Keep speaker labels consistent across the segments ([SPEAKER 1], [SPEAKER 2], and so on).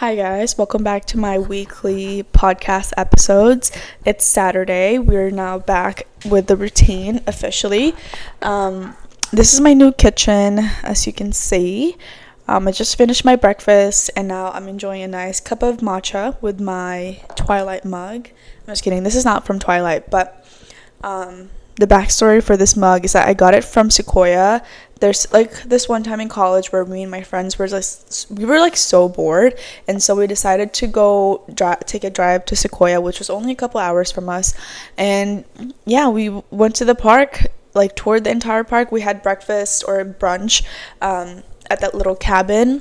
[SPEAKER 1] Hi, guys. Welcome back to my weekly podcast episodes. It's Saturday. We're now back with the routine officially. This is my new kitchen, as you can see. I just finished my breakfast and now I'm enjoying a nice cup of matcha with my Twilight mug. I'm just kidding. This is not from Twilight, but the backstory for this mug is that I got it from Sequoia. There's like this one time in college where me and my friends were like so bored, and so we decided to go take a drive to Sequoia, which was only a couple hours from us. And yeah, we went to the park, like toured the entire park. We had breakfast or brunch at that little cabin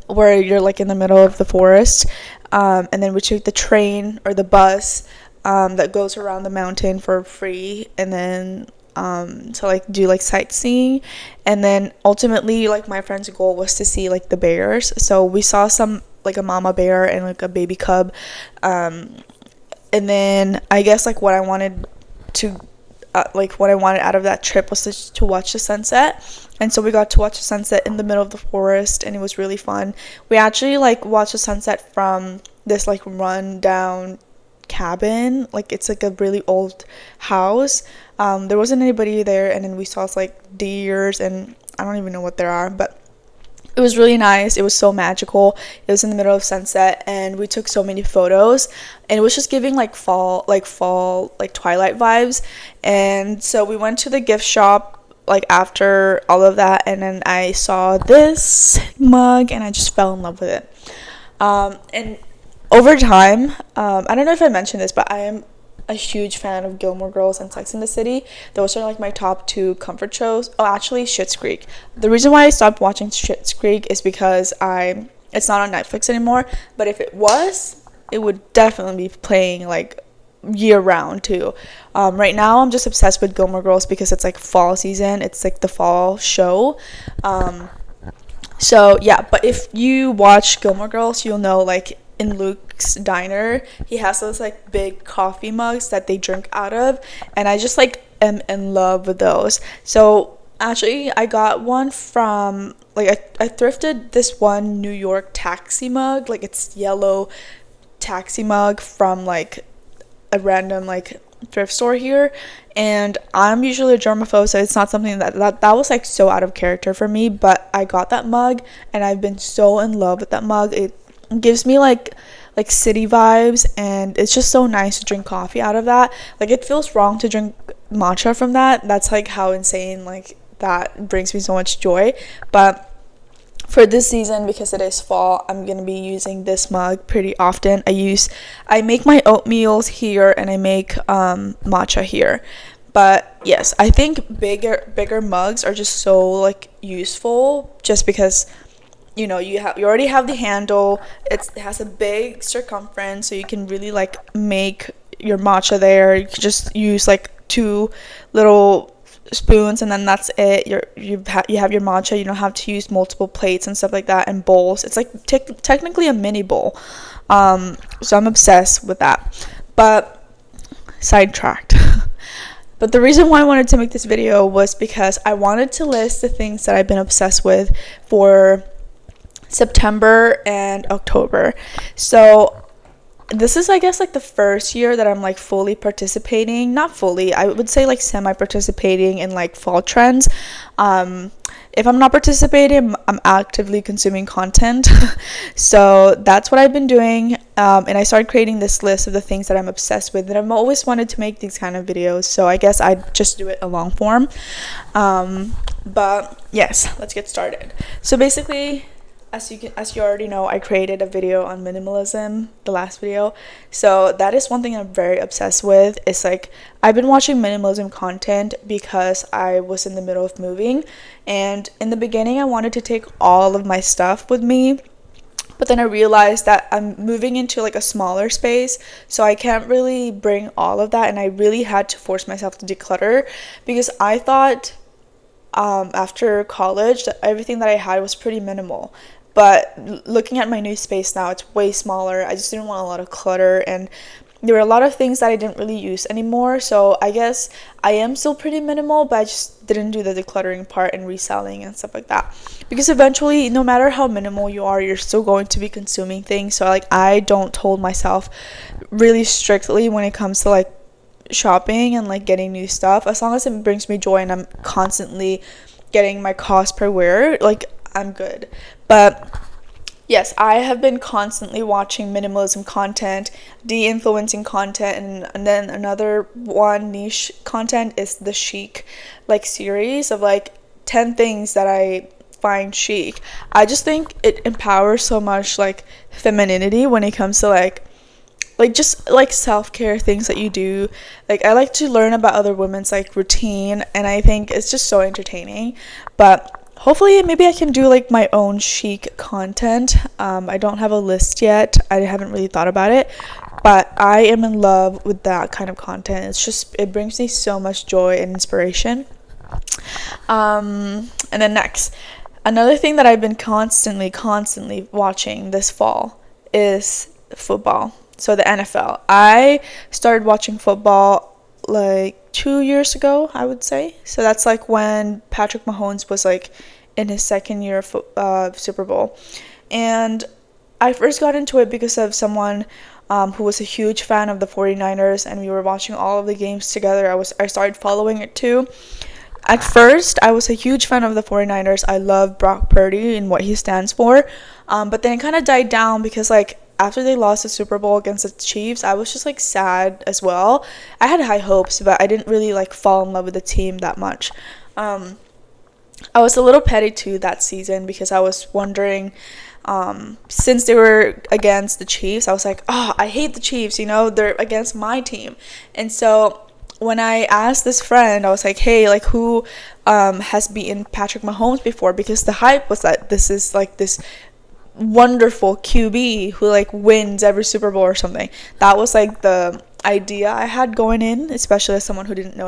[SPEAKER 1] where you're like in the middle of the forest, and then we took the train or the bus that goes around the mountain for free, and then to like do like sightseeing. And then ultimately, like, my friend's goal was to see like the bears, so we saw some, like, a mama bear and like a baby cub. And then I guess like what I wanted out of that trip was to watch the sunset. And so we got to watch the sunset in the middle of the forest, and it was really fun. We actually like watched the sunset from this like run down cabin. Like, it's like a really old house. There wasn't anybody there, and then we saw like deers, and I don't even know what there are, but it was really nice. It was so magical. It was in the middle of sunset, and we took so many photos, and it was just giving like fall, like Twilight vibes. And so we went to the gift shop like after all of that, and then I saw this mug and I just fell in love with it. And over time, I don't know if I mentioned this, but I am a huge fan of Gilmore Girls and Sex and the City. Those are like my top two comfort shows. Oh, actually, Schitt's Creek. The reason why I stopped watching Schitt's Creek is because it's not on Netflix anymore. But if it was, it would definitely be playing like year round too. Right now, I'm just obsessed with Gilmore Girls because it's like fall season. It's like the fall show. So yeah, but if you watch Gilmore Girls, you'll know, like, in Luke's diner, he has those like big coffee mugs that they drink out of, and I just like am in love with those. So actually, I got one from like I thrifted this one New York taxi mug, like it's yellow taxi mug from like a random like thrift store here. And I'm usually a germaphobe, so it's not something that was like so out of character for me, but I got that mug and I've been so in love with that mug. It gives me like city vibes, and it's just so nice to drink coffee out of that. Like, it feels wrong to drink matcha from that. That's like how insane, like, that brings me so much joy. But for this season, because it is fall, I'm gonna be using this mug pretty often. I make my oatmeals here, and I make matcha here. But yes, I think bigger mugs are just so like useful, just because you already have the handle. It has a big circumference, so you can really like make your matcha there. You can just use like two little spoons, and then that's it. You have your matcha. You don't have to use multiple plates and stuff like that, and bowls. It's like technically a mini bowl. So I'm obsessed with that. But sidetracked. But the reason why I wanted to make this video was because I wanted to list the things that I've been obsessed with for September and October. So this is, I guess, like the first year that I'm like fully participating, not fully, I would say like semi-participating in like fall trends. If I'm not participating, I'm actively consuming content. So that's what I've been doing. And I started creating this list of the things that I'm obsessed with, and I've always wanted to make these kind of videos, so I guess I'd just do it a long form. But yes, let's get started. So basically, as you already know, I created a video on minimalism, the last video. So that is one thing I'm very obsessed with. It's like, I've been watching minimalism content because I was in the middle of moving, and in the beginning I wanted to take all of my stuff with me, but then I realized that I'm moving into like a smaller space, so I can't really bring all of that, and I really had to force myself to declutter, because I thought after college that everything that I had was pretty minimal. But looking at my new space now, it's way smaller. I just didn't want a lot of clutter, and there were a lot of things that I didn't really use anymore. So I guess I am still pretty minimal, but I just didn't do the decluttering part and reselling and stuff like that. Because eventually, no matter how minimal you are, you're still going to be consuming things. So like I don't hold myself really strictly when it comes to like shopping and like getting new stuff. As long as it brings me joy and I'm constantly getting my cost per wear, like I'm good. But yes, I have been constantly watching minimalism content, de-influencing content, and then another one niche content is the Chic like series of like 10 things that I find chic. I just think it empowers so much like femininity when it comes to like just like self-care things that you do. Like I like to learn about other women's like routine, and I think it's just so entertaining. But hopefully maybe I can do like my own chic content. I don't have a list yet. I haven't really thought about it, but I am in love with that kind of content. It brings me so much joy and inspiration. And then next, another thing that I've been constantly watching this fall is football. So the NFL. I started watching football like 2 years ago, I would say. So that's like when Patrick Mahomes was like in his second year of Super Bowl. And I first got into it because of someone who was a huge fan of the 49ers, and we were watching all of the games together. I started following it too. At first, I was a huge fan of the 49ers. I love Brock Purdy and what he stands for. But then it kind of died down because like after they lost the Super Bowl against the Chiefs, I was just like sad as well. I had high hopes, but I didn't really like fall in love with the team that much. I was a little petty too that season because I was wondering, since they were against the Chiefs, I was like, oh, I hate the Chiefs, they're against my team. And so when I asked this friend, I was like, hey, like who has beaten Patrick Mahomes before? Because the hype was that this is like this wonderful QB who like wins every Super Bowl or something. That was like the idea I had going in, especially as someone who doesn't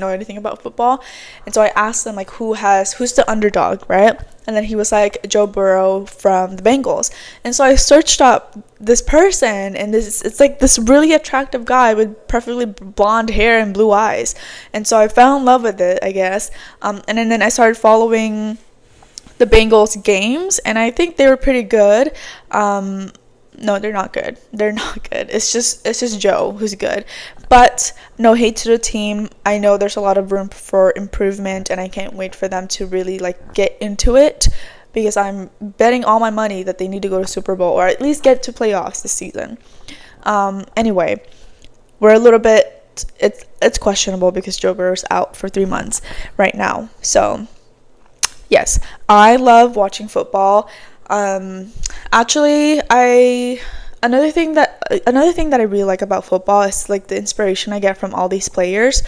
[SPEAKER 1] know anything about football. And so I asked them like who's the underdog, right? And then he was like Joe Burrow from the Bengals. And so I searched up this person, and it's like this really attractive guy with perfectly blonde hair and blue eyes. And so I fell in love with it, I guess. And then I started following the Bengals games, and I think they were pretty good. No, they're not good. They're not good. It's just Joe who's good. But no hate to the team. I know there's a lot of room for improvement, and I can't wait for them to really like get into it, because I'm betting all my money that they need to go to Super Bowl or at least get to playoffs this season. Anyway, we're a little bit, it's questionable because Joe Burrow's out for 3 months right now. So yes, I love watching football. Actually, another thing that I really like about football is like the inspiration I get from all these players.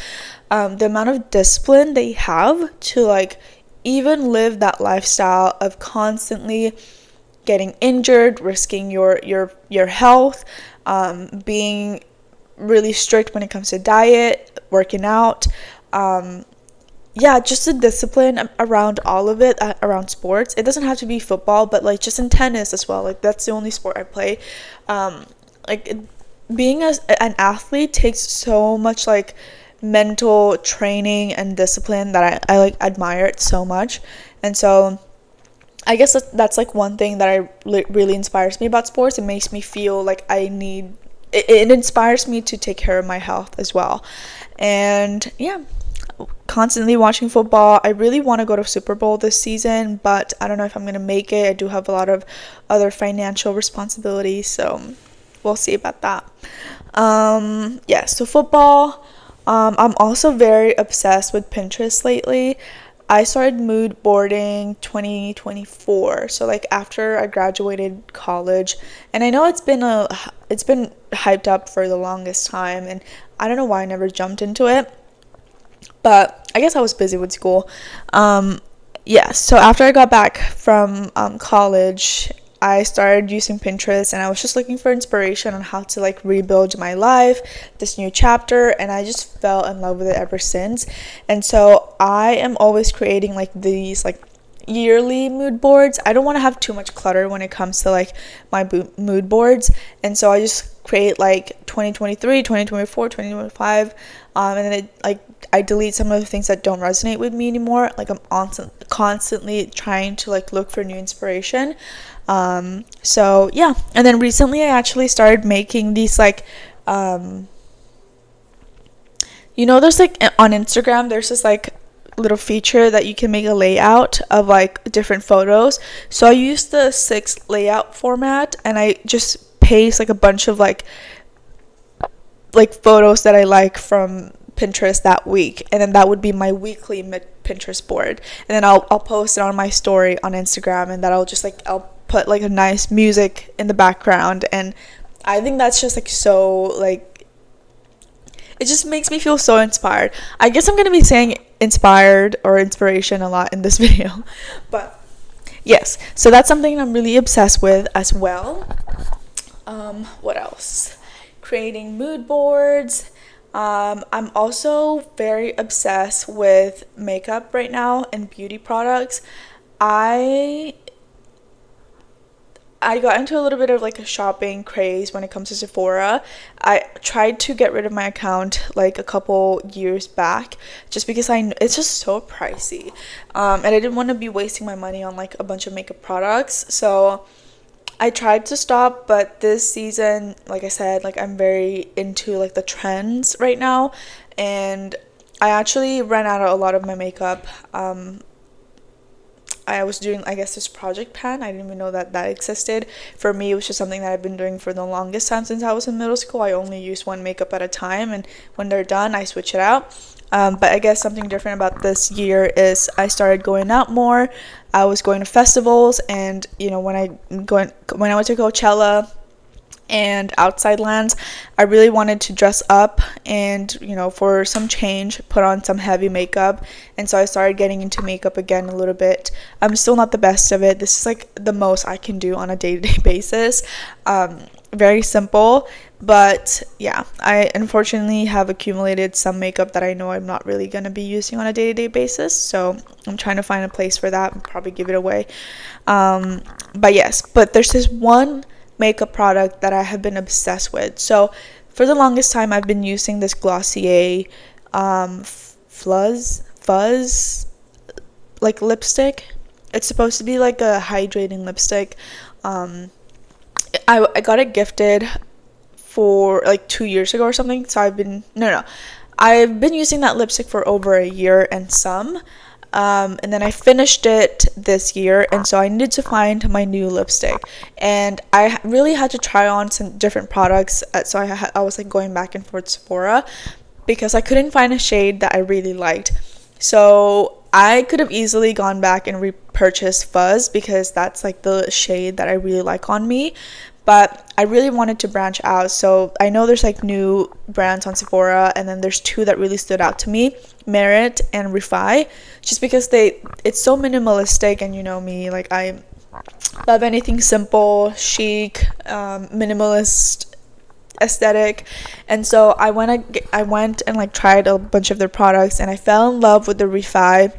[SPEAKER 1] The amount of discipline they have to like even live that lifestyle of constantly getting injured, risking your health, being really strict when it comes to diet, working out, just the discipline around all of it, around sports. It doesn't have to be football, but like just in tennis as well. Like that's the only sport I play. Being an athlete takes so much like mental training and discipline that I like admire it so much. And so I guess that's like one thing that really inspires me about sports. It makes me feel like it inspires me to take care of my health as well. And yeah, constantly watching football. I really want to go to Super Bowl this season, but I don't know if I'm going to make it. I do have a lot of other financial responsibilities, so we'll see about that. So football. I'm also very obsessed with Pinterest lately. I started mood boarding 2024, so like after I graduated college, and I know it's been hyped up for the longest time, and I don't know why I never jumped into it. But I guess I was busy with school. So after I got back from college, I started using Pinterest, and I was just looking for inspiration on how to like rebuild my life, this new chapter, and I just fell in love with it ever since. And so I am always creating like these like yearly mood boards. I don't want to have too much clutter when it comes to like my mood boards, and so I just create like 2023, 2024, 2025, and then I delete some of the things that don't resonate with me anymore. Like I'm constantly trying to like look for new inspiration. So yeah, and then recently I actually started making these like there's like on Instagram there's this like little feature that you can make a layout of like different photos. So I use the 6 layout format, and I just paste like a bunch of like photos that I like from Pinterest that week, and then that would be my weekly Pinterest board. And then I'll post it on my story on Instagram, and that I'll put like a nice music in the background, and I think that's just like so like it just makes me feel so inspired. I guess I'm gonna be saying inspired or inspiration a lot in this video, but yes, so that's something I'm really obsessed with as well. What else? Creating mood boards. I'm also very obsessed with makeup right now and beauty products. I got into a little bit of like a shopping craze when it comes to Sephora. I tried to get rid of my account like a couple years back just because it's just so pricey. And I didn't want to be wasting my money on like a bunch of makeup products. So I tried to stop, but this season, like I said, like I'm very into like the trends right now, and I actually ran out of a lot of my makeup. I was doing, I guess, this project pan. I didn't even know that existed. For me, it was just something that I've been doing for the longest time since I was in middle school. I only use one makeup at a time, and when they're done, I switch it out. But I guess something different about this year is I started going out more. I was going to festivals, and when I went to Coachella and outside lands, I really wanted to dress up and for some change put on some heavy makeup, and so I started getting into makeup again a little bit. I'm still not the best of it. This is like the most I can do on a day-to-day basis. Very simple, but yeah, I unfortunately have accumulated some makeup that I know I'm not really going to be using on a day-to-day basis, so I'm trying to find a place for that and probably give it away. But there's this one makeup product that I have been obsessed with. So for the longest time I've been using this Glossier fuzz like lipstick. It's supposed to be like a hydrating lipstick. I got it gifted for like 2 years ago or something. So I've been using that lipstick for over a year and some. And then I finished it this year, and so I needed to find my new lipstick, and I really had to try on some different products, so I was like going back and forth Sephora because I couldn't find a shade that I really liked. So I could have easily gone back and repurchased Fuzz because that's like the shade that I really like on me, but I really wanted to branch out. So I know there's like new brands on Sephora, and then there's 2 that really stood out to me, Merit and Refy, just because it's so minimalistic, and me, like I love anything simple, chic, minimalist aesthetic. And so I went and like tried a bunch of their products, and I fell in love with the Refy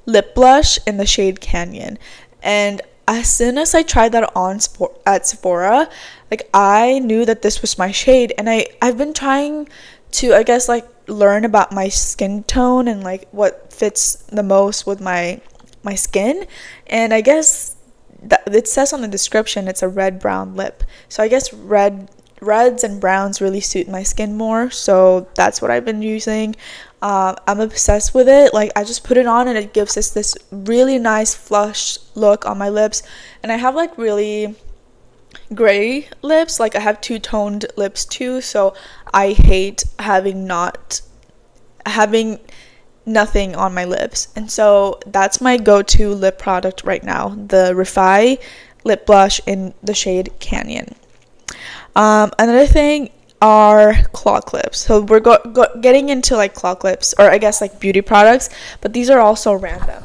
[SPEAKER 1] lip blush in the shade Canyon. And as soon as I tried that on at Sephora, like I knew that this was my shade, and I've been trying to, I guess, like learn about my skin tone and like what fits the most with my skin. And I guess that it says on the description it's a red brown lip, so I guess reds and browns really suit my skin more, so that's what I've been using. I'm obsessed with it. Like I just put it on, and it gives us this really nice flush look on my lips, and I have like really gray lips. Like I have two-toned lips too, so I hate having nothing on my lips. And so that's my go-to lip product right now, the Refy lip blush in the shade Canyon. Another thing are claw clips. So we're getting into like claw clips, or I guess like beauty products, but these are also random.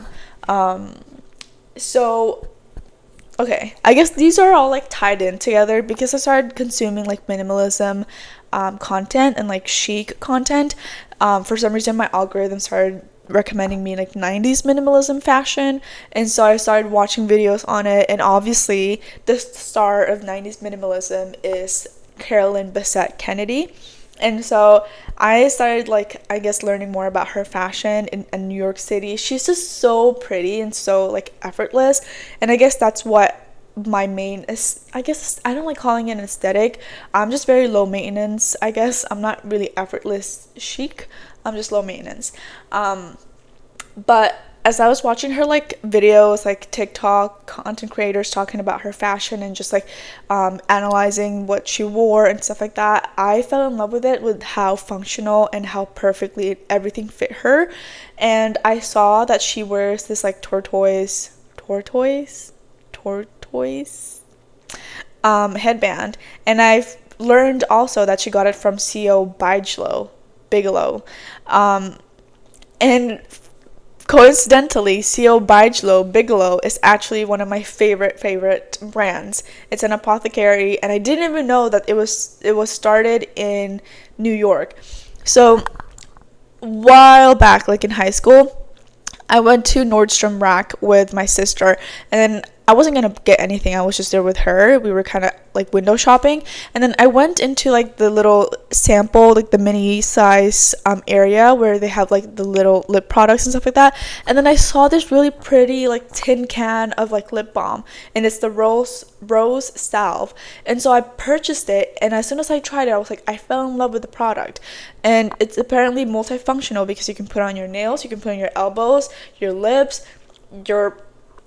[SPEAKER 1] Okay, I guess these are all like tied in together because I started consuming like minimalism content and like chic content. For some reason my algorithm started recommending me like 90s minimalism fashion, and so I started watching videos on it. And obviously the star of 90s minimalism is Carolyn Bessette Kennedy. And so I started, like, I guess, learning more about her fashion in New York City. She's just so pretty and so, like, effortless. And I guess that's what my main is. I guess I don't like calling it an aesthetic. I'm just very low maintenance, I guess. I'm not really effortless chic. I'm just low maintenance. But as I was watching her like videos, like TikTok content creators talking about her fashion and just like analyzing what she wore and stuff like that, I fell in love with it, with how functional and how perfectly everything fit her. And I saw that she wears this like tortoise headband, and I've learned also that she got it from CO Bigelow. And coincidentally, CO Bigelow is actually one of my favorite brands. It's an apothecary, and I didn't even know that it was started in New York. So a while back, like in high school, I went to Nordstrom Rack with my sister, and then I wasn't gonna get anything. I was just there with her. We were kind of like window shopping, and then I went into like the little sample, like the mini size area where they have like the little lip products and stuff like that. And then I saw this really pretty like tin can of like lip balm, and it's the rose salve. And so I purchased it, and as soon as I tried it, I was like, I fell in love with the product. And it's apparently multifunctional because you can put it on your nails, you can put it on your elbows, your lips, your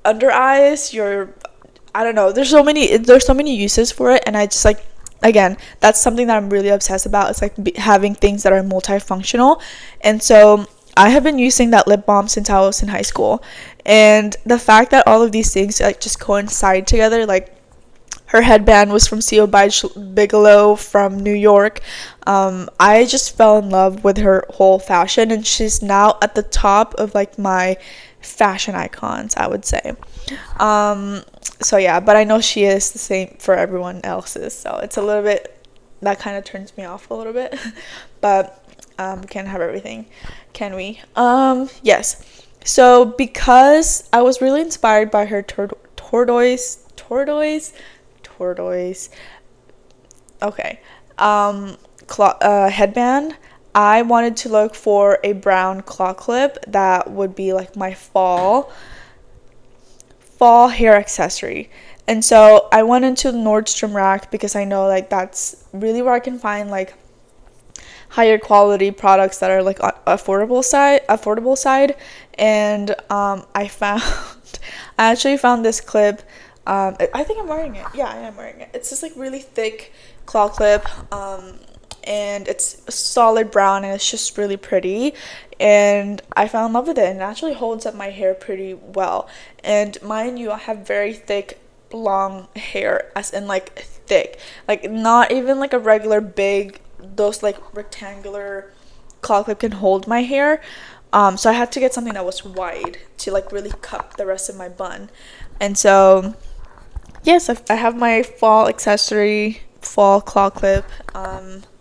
[SPEAKER 1] under eyes, I don't know, there's so many uses for it. And I just like, again, that's something that I'm really obsessed about. It's like having things that are multifunctional. And so I have been using that lip balm since I was in high school, and the fact that all of these things like just coincide together, like her headband was from CO Bigelow from New York. I just fell in love with her whole fashion, and she's now at the top of like my fashion icons, I would say. So yeah, but I know she is the same for everyone else's, so it's a little bit, that kind of turns me off a little bit. But we can't have everything, can we? Yes. So because I was really inspired by her tortoise okay headband, I wanted to look for a brown claw clip that would be like my fall hair accessory. And so I went into the Nordstrom Rack because I know like that's really where I can find like higher quality products that are like affordable side. And I actually found this clip. I think I'm wearing it. Yeah, I am wearing it. It's just like really thick claw clip, and it's solid brown, and it's just really pretty. And I fell in love with it, and it actually holds up my hair pretty well. And mind you, I have very thick, long hair, as in like thick, like not even like a regular big, those like rectangular claw clip can hold my hair. So I had to get something that was wide to like really cup the rest of my bun. And so yes, I have my fall accessory, fall claw clip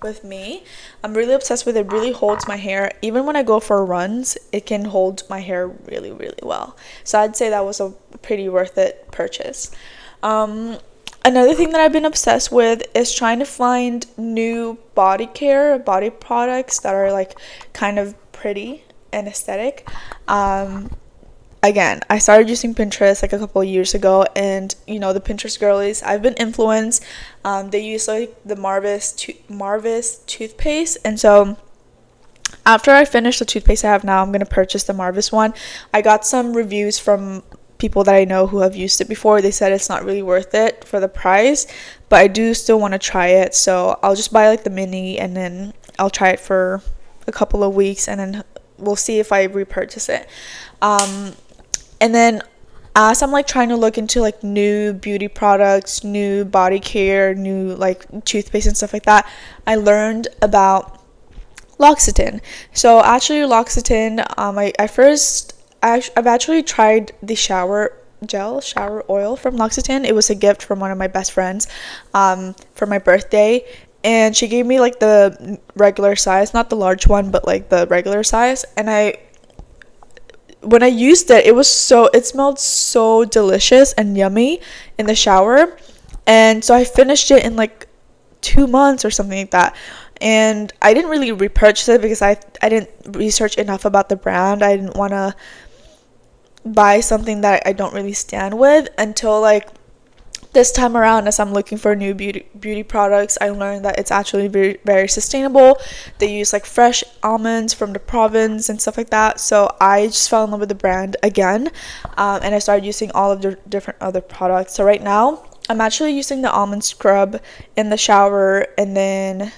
[SPEAKER 1] with me. I'm really obsessed with it. It really holds my hair. Even when I go for runs, it can hold my hair really, really well. So I'd say that was a pretty worth it purchase. Another thing that I've been obsessed with is trying to find new body products that are like kind of pretty and aesthetic. Again, I started using Pinterest like a couple of years ago, and you know, the Pinterest girlies, I've been influenced. They use like the Marvis toothpaste, and so after I finish the toothpaste I have now, I'm gonna purchase the Marvis one. I got some reviews from people that I know who have used it before. They said it's not really worth it for the price, but I do still want to try it, so I'll just buy like the mini, and then I'll try it for a couple of weeks, and then we'll see if I repurchase it. And then as I'm like trying to look into like new beauty products, new body care, new like toothpaste and stuff like that, I learned about Loccitaine. So actually Loccitaine, I've actually tried the shower oil from Loccitaine. It was a gift from one of my best friends for my birthday, and she gave me like the regular size, not the large one, but like the regular size. And when I used it, it smelled so delicious and yummy in the shower. And so I finished it in like 2 months or something like that. And I didn't really repurchase it because I didn't research enough about the brand. I didn't want to buy something that I don't really stand with until like this time around. As I'm looking for new beauty products, I learned that it's actually very, very sustainable. They use like fresh almonds from the province and stuff like that. So I just fell in love with the brand again, and I started using all of the different other products. So right now I'm actually using the almond scrub in the shower, and then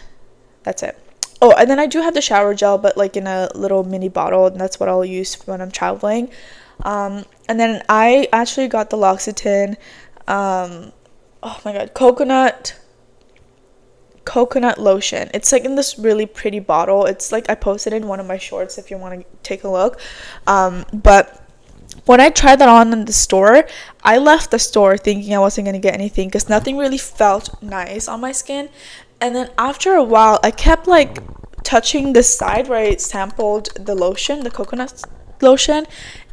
[SPEAKER 1] that's it. Oh, and then I do have the shower gel, but like in a little mini bottle, and that's what I'll use when I'm traveling. And then I actually got the Loccitaine oh my god, coconut lotion. It's like in this really pretty bottle. It's like I posted in one of my shorts if you want to take a look. But when I tried that on in the store, I left the store thinking I wasn't going to get anything because nothing really felt nice on my skin. And then after a while, I kept like touching the side where I sampled the lotion, the coconut lotion,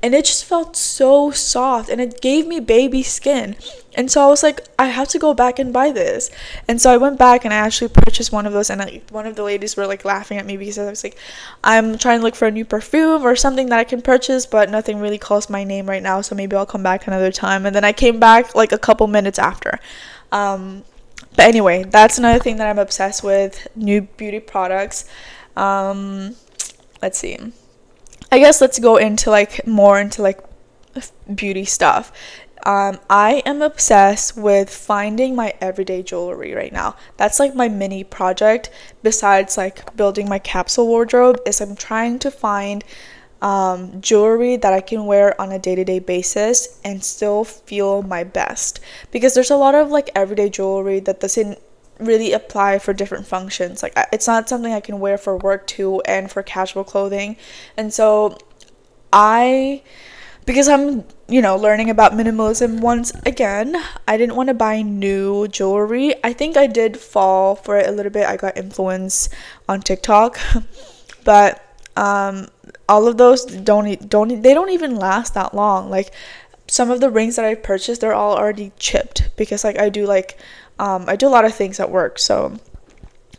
[SPEAKER 1] and it just felt so soft and it gave me baby skin. And so I was like, I have to go back and buy this. And so I went back and I actually purchased one of those, and one of the ladies were like laughing at me because I was like, I'm trying to look for a new perfume or something that I can purchase, but nothing really calls my name right now, so maybe I'll come back another time. And then I came back like a couple minutes after. But anyway, that's another thing that I'm obsessed with, new beauty products. Let's see. I guess let's go into like more into like beauty stuff. I am obsessed with finding my everyday jewelry right now. That's like my mini project besides like building my capsule wardrobe, is I'm trying to find jewelry that I can wear on a day-to-day basis and still feel my best, because there's a lot of like everyday jewelry that doesn't really apply for different functions. Like it's not something I can wear for work too and for casual clothing. And so because I'm learning about minimalism once again, I didn't want to buy new jewelry. I think I did fall for it a little bit. I got influenced on TikTok, but all of those don't even last that long. Like some of the rings that I purchased, they're all already chipped because like I do a lot of things at work, so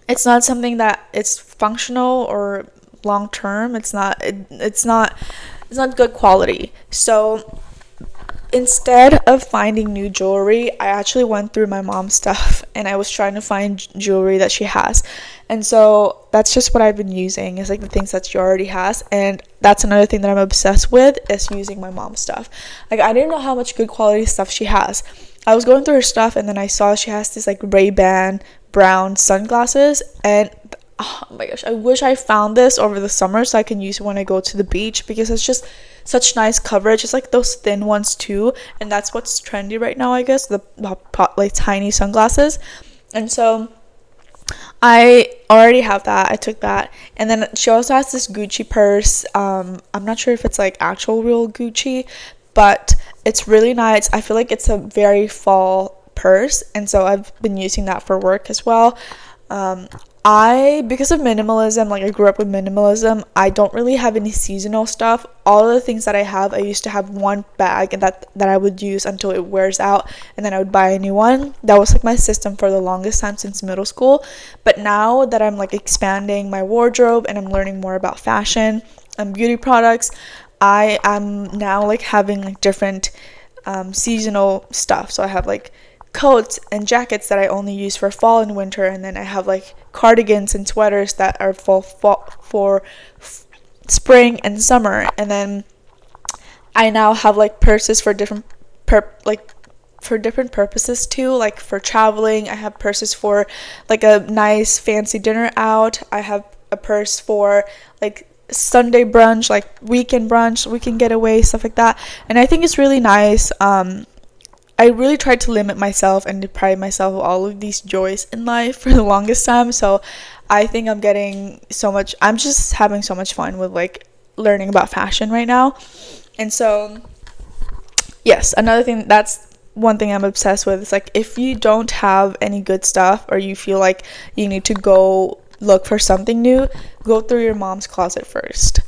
[SPEAKER 1] it's not something that it's functional or long term. It's not good quality. So instead of finding new jewelry, I actually went through my mom's stuff and I was trying to find jewelry that she has. And so that's just what I've been using, is like the things that she already has. And that's another thing that I'm obsessed with, is using my mom's stuff. Like I didn't know how much good quality stuff she has. I was going through her stuff and then I saw she has this like Ray-Ban brown sunglasses, and oh my gosh, I wish I found this over the summer so I can use it when I go to the beach, because it's just such nice coverage. It's like those thin ones too, and that's what's trendy right now, I guess, the like tiny sunglasses. And so I already have that. I took that. And then she also has this Gucci purse. I'm not sure if it's like actual real Gucci, but it's really nice. I feel like it's a very fall purse, and so I've been using that for work as well. Because of minimalism, like I grew up with minimalism, I don't really have any seasonal stuff. All of the things that I have, I used to have one bag and that I would use until it wears out, and then I would buy a new one. That was like my system for the longest time since middle school. But now that I'm like expanding my wardrobe and I'm learning more about fashion and beauty products, I am now like having like different seasonal stuff. So I have like coats and jackets that I only use for fall and winter, and then I have like cardigans and sweaters that are for spring and summer. And then I now have like purses for different purposes too, like for traveling. I have purses for like a nice fancy dinner out. I have a purse for like Sunday brunch, like weekend brunch, weekend getaway, stuff like that. And I think it's really nice. I really tried to limit myself and deprive myself of all of these joys in life for the longest time. So I think I'm just having so much fun with like learning about fashion right now. And so yes, that's one thing I'm obsessed with. It's like, if you don't have any good stuff, or you feel like you need to go look for something new, go through your mom's closet first.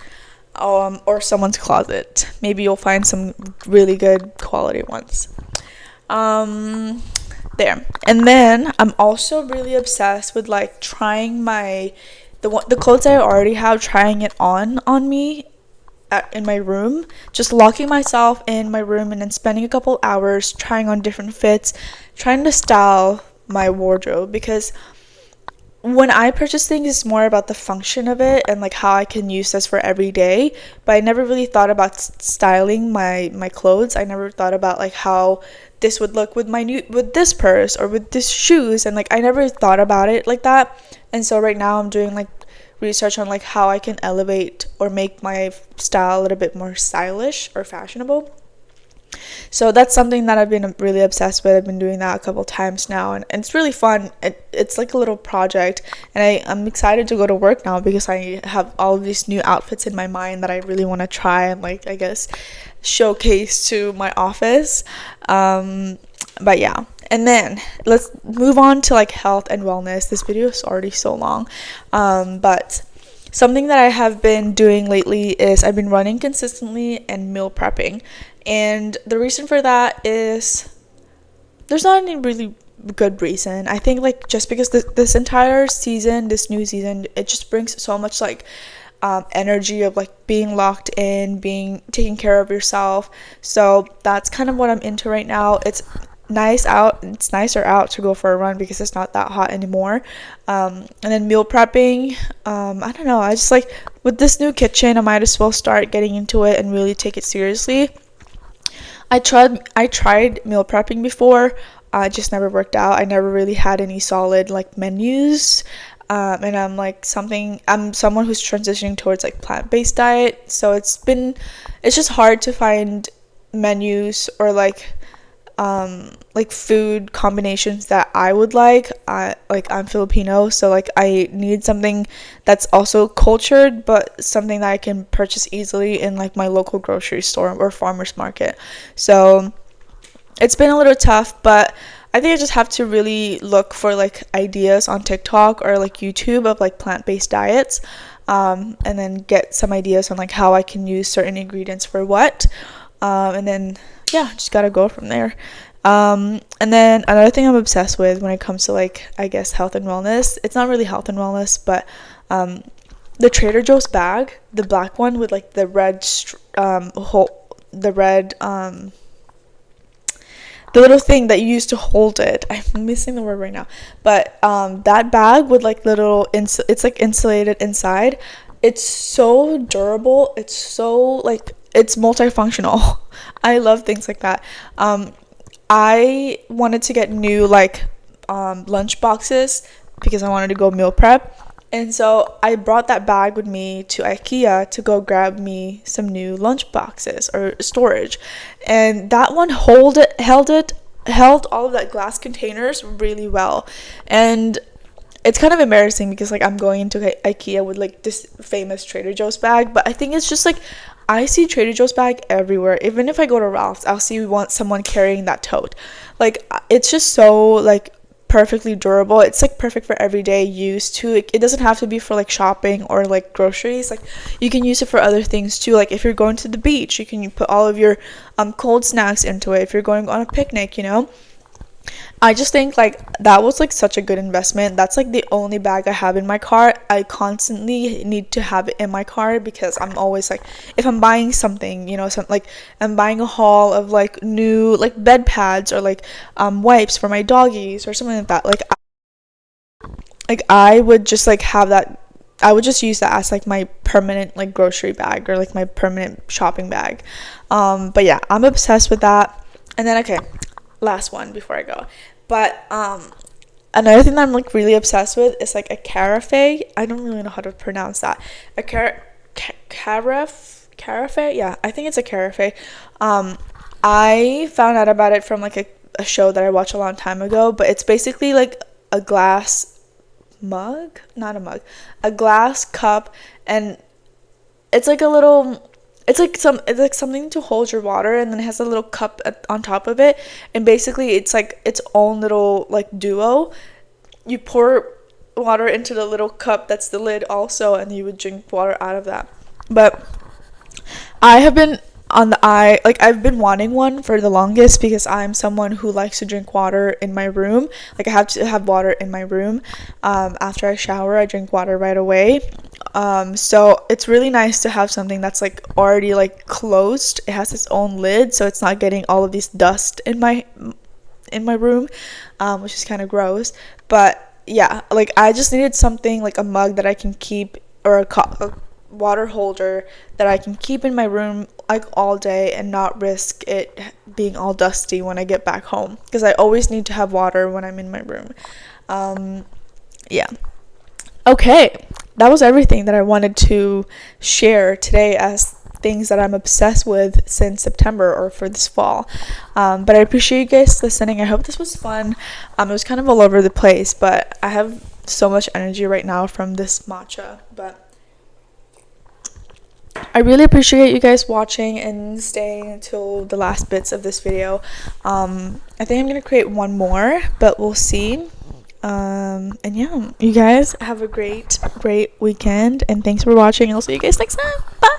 [SPEAKER 1] or someone's closet. Maybe you'll find some really good quality ones. Um, there. And then I'm also really obsessed with like trying the clothes I already have, trying it on me in my room, just locking myself in my room and then spending a couple hours trying on different fits, trying to style my wardrobe, because when I purchase things, it's more about the function of it and like how I can use this for every day. But I never really thought about styling my clothes. I never thought about like how this would look with with this purse or with this shoes, and like I never thought about it like that. And so right now I'm doing like research on like how I can elevate or make my style a little bit more stylish or fashionable. So that's something that I've been really obsessed with. I've been doing that a couple times now, and it's really fun. It's like a little project, and I'm excited to go to work now because I have all of these new outfits in my mind that I really want to try and like, I guess, showcase to my office. But yeah. And then let's move on to like health and wellness. This video is already so long. But something that I have been doing lately is I've been running consistently and meal prepping. And the reason for that is there's not any really good reason. I think like just because this entire season, this new season, it just brings so much like energy of like being locked in, being taking care of yourself. So that's kind of what I'm into right now. It's nicer out to go for a run because it's not that hot anymore. And then meal prepping, I don't know, I just like with this new kitchen I might as well start getting into it and really take it seriously. I tried meal prepping before. It just never worked out. I never really had any solid like menus. And I'm someone who's transitioning towards like plant-based diet, so it's just hard to find menus or like food combinations that I would like. I'm Filipino, so like I need something that's also cultured, but something that I can purchase easily in like my local grocery store or farmer's market. So it's been a little tough, but I think I just have to really look for like ideas on TikTok or like YouTube of like plant-based diets, and then get some ideas on like how I can use certain ingredients for what, and then yeah, just gotta go from there. And then another thing I'm obsessed with when it comes to like, I guess, health and wellness, it's not really health and wellness, but the Trader Joe's bag, the black one with like the red the little thing that you use to hold it. I'm missing the word right now, but that bag with like little it's like insulated inside. It's so durable. It's so like, it's multifunctional. I love things like that. I wanted to get new like lunch boxes because I wanted to go meal prep, and so I brought that bag with me to IKEA to go grab me some new lunch boxes or storage, and that one held all of that glass containers really well. And it's kind of embarrassing because like I'm going into IKEA with like this famous Trader Joe's bag, but I think it's just like I see Trader Joe's bag everywhere. Even if I go to Ralph's, I'll see someone carrying that tote. Like it's just so like perfectly durable. It's like perfect for everyday use too. It doesn't have to be for like shopping or like groceries. Like you can use it for other things too. Like if you're going to the beach, you put all of your cold snacks into it. If you're going on a picnic, I just think like that was like such a good investment. That's like the only bag I have in my car. I constantly need to have it in my car because I'm always like, if I'm buying something, something like I'm buying a haul of like new like bed pads or like wipes for my doggies or something like that. Like I would just like have that. I would just use that as like my permanent like grocery bag or like my permanent shopping bag. But yeah, I'm obsessed with that. And then okay, last one before I go, but another thing that I'm like really obsessed with is like a Carafe. I don't really know how to pronounce that. A Carafe, yeah, I think it's a Carafe. I found out about it from like a show that I watched a long time ago, but it's basically like a glass mug, not a mug, a glass cup, and it's like something to hold your water, and then it has a little cup on top of it, and basically it's like its own little like duo. You pour water into the little cup that's the lid also, and you would drink water out of that. But I have been on the eye, like I've been wanting one for the longest because I'm someone who likes to drink water in my room. Like I have to have water in my room. After I shower, I drink water right away. So it's really nice to have something that's like already like closed. It has its own lid, so it's not getting all of this dust in my room, which is kind of gross. But yeah, like I just needed something like a mug that I can keep, or a water holder that I can keep in my room like all day and not risk it being all dusty when I get back home, because I always need to have water when I'm in my room. Yeah. Okay, that was everything that I wanted to share today as things that I'm obsessed with since September or for this fall. But I appreciate you guys listening. I hope this was fun. It was kind of all over the place, but I have so much energy right now from this matcha. But I really appreciate you guys watching and staying until the last bits of this video. I think I'm gonna create one more, but we'll see. And yeah, you guys have a great weekend, and thanks for watching, and I'll see you guys next time. Bye.